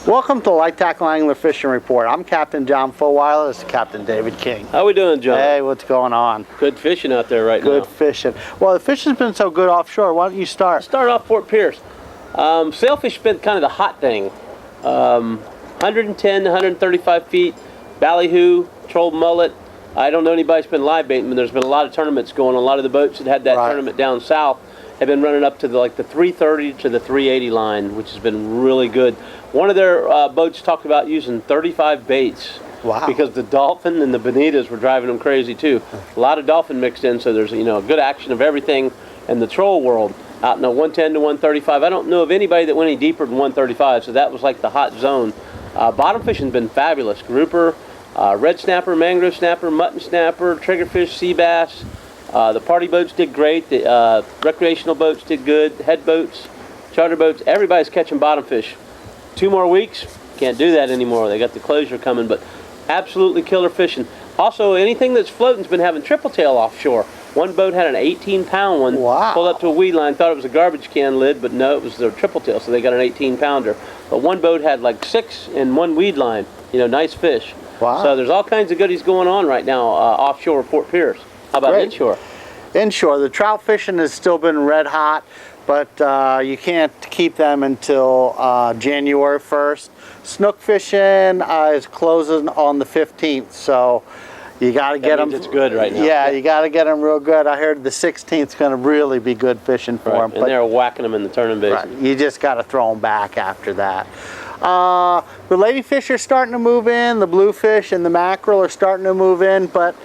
Welcome to Light Tackle Angler Fishing Report. I'm Captain John Fulweiler. This is Captain David King. How we doing, John? Hey, what's going on? Good fishing out there right now. Good fishing. Well, the fishing's been so good offshore. Why don't you start? Start off Fort Pierce. Sailfish has been kind of the hot thing. 110, 135 feet, ballyhoo, trolled mullet. I don't know anybody that's been live baiting, but there's been a lot of tournaments going on. A lot of the boats that had that tournament down south have been running up to the 330 to the 380 line, which has been really good. One of their boats talked about using 35 baits. Wow. Because the dolphin and the bonitas were driving them crazy too. A lot of dolphin mixed in, so there's good action of everything in the troll world. Out in the 110 to 135, I don't know of anybody that went any deeper than 135, so that was like the hot zone. Bottom fishing's been fabulous. Grouper, red snapper, mangrove snapper, mutton snapper, triggerfish, sea bass. The party boats did great. The recreational boats did good. Head boats, charter boats, everybody's catching bottom fish. 2 more weeks, can't do that anymore. They got the closure coming, but absolutely killer fishing. Also, anything that's floating's been having triple tail offshore. One boat had an 18-pound one. Wow. Pulled up to a weed line, thought it was a garbage can lid, but no, it was their triple tail, so they got an 18-pounder. But one boat had like 6 in one weed line. Nice fish. Wow. So there's all kinds of goodies going on right now offshore Fort Pierce. How about inshore? Inshore, the trout fishing has still been red hot, but you can't keep them until January 1st. Snook fishing is closing on the 15th, so you got to get them. It's good right now. Yeah, you got to get them real good. I heard the 16th is going to really be good fishing for them. And they're whacking them in the tournament basin. Right, you just got to throw them back after that. The ladyfish are starting to move in. The bluefish and the mackerel are starting to move in, but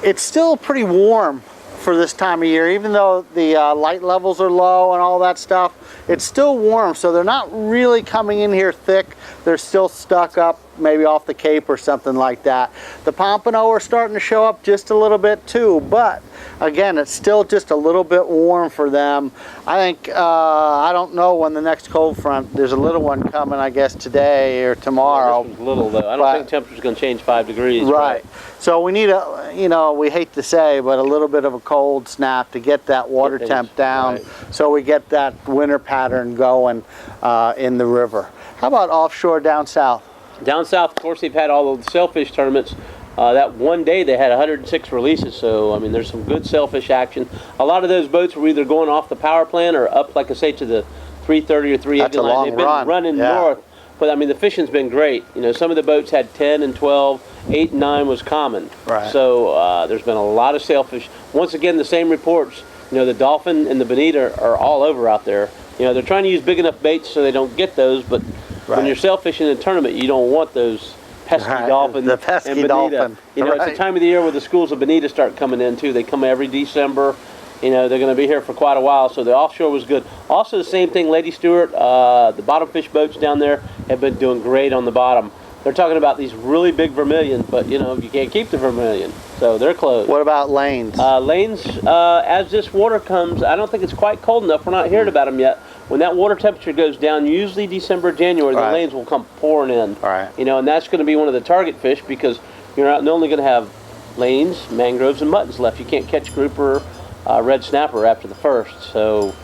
it's still pretty warm for this time of year. Even though the light levels are low and all that stuff, it's still warm, so they're not really coming in here thick. They're still stuck up maybe off the Cape or something like that. The pompano are starting to show up just a little bit too, but again, it's still just a little bit warm for them. I think, I don't know when the next cold front, there's a little one coming, I guess today or tomorrow. This one's little though. I don't think temperature's going to change 5 degrees. Right. So we need a, we hate to say, but a little bit of a cold snap to get that water temp down, so we get that winter pattern going in the river. How about offshore down south? Down south, of course, they've had all of the sailfish tournaments. That one day they had 106 releases, so I mean there's some good sailfish action. A lot of those boats were either going off the power plant or up, like I say, to the 330 or 380 line. They've been running north, but I mean the fishing's been great. Some of the boats had 10 and 12, 8 and 9 was common. Right. So there's been a lot of sailfish. Once again, the same reports. The dolphin and the bonita are all over out there. They're trying to use big enough baits so they don't get those, but when you're sailfishing in a tournament, you don't want those pesky dolphins. The pesky and dolphin. It's the time of the year where the schools of bonita start coming in too. They come every December. They're going to be here for quite a while, so the offshore was good. Also, the same thing, Lady Stewart, the bottom fish boats down there have been doing great on the bottom. They're talking about these really big vermilion, but you can't keep the vermilion, so they're closed. What about lanes? Lanes, as this water comes, I don't think it's quite cold enough. We're not hearing about them yet. When that water temperature goes down, usually December, January, the lanes will come pouring in. Right. And that's going to be one of the target fish because you're not only going to have lanes, mangroves, and muttons left. You can't catch grouper, red snapper after the first. So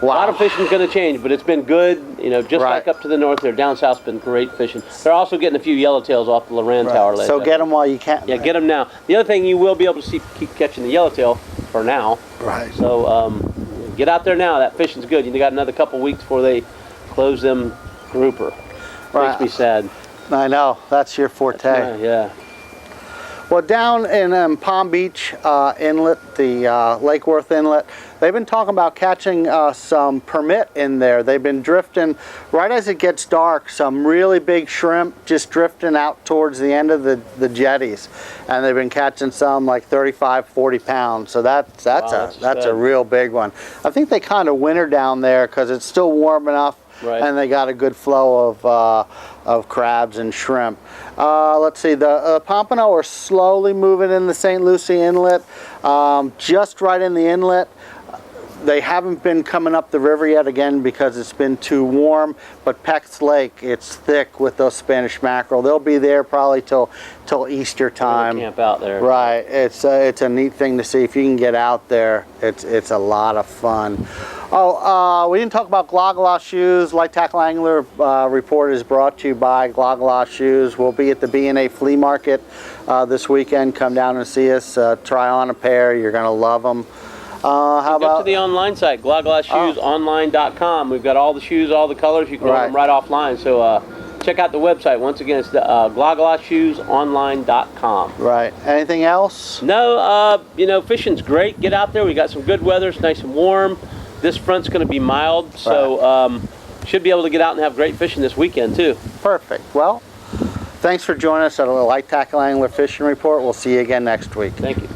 a lot of fishing's going to change, but it's been good. Just like up to the north there, down south's been great fishing. They're also getting a few yellowtails off the Loran Tower lately. So get them while you can. Yeah, get them now. The other thing, you will be able to keep catching the yellowtail for now. Right. So get out there now. That fishing's good. You got another couple weeks before they close them grouper. Makes me sad. I know. That's your forte. Yeah. Well, down in Palm Beach Inlet, the Lake Worth Inlet, they've been talking about catching some permit in there. They've been drifting, right as it gets dark, some really big shrimp just drifting out towards the end of the jetties. And they've been catching some like 35, 40 pounds. So that's a real big one. I think they kind of winter down there because it's still warm enough. And they got a good flow of crabs and shrimp. Let's see, the pompano are slowly moving in the St. Lucie Inlet, just right in the inlet. They haven't been coming up the river yet, again, because it's been too warm, but Peck's Lake, it's thick with those Spanish mackerel. They'll be there probably till Easter time. Camp out there. Right, it's a neat thing to see. If you can get out there, it's a lot of fun. Oh, we didn't talk about Glogala shoes. Light Tackle Angler report is brought to you by Glogala shoes. We'll be at the B&A flea market this weekend. Come down and see us. Try on a pair. You're going to love them. How Go about to the online site, glogalashoesonline.com. We've got all the shoes, all the colors. You can order them right offline. So check out the website. Once again, it's the glogalashoesonline.com. Right. Anything else? No, you know, fishing's great. Get out there. We got some good weather. It's nice and warm. This front's going to be mild, so should be able to get out and have great fishing this weekend too. Perfect. Well, thanks for joining us at a Light Tackle Angler Fishing Report. We'll see you again next week. Thank you.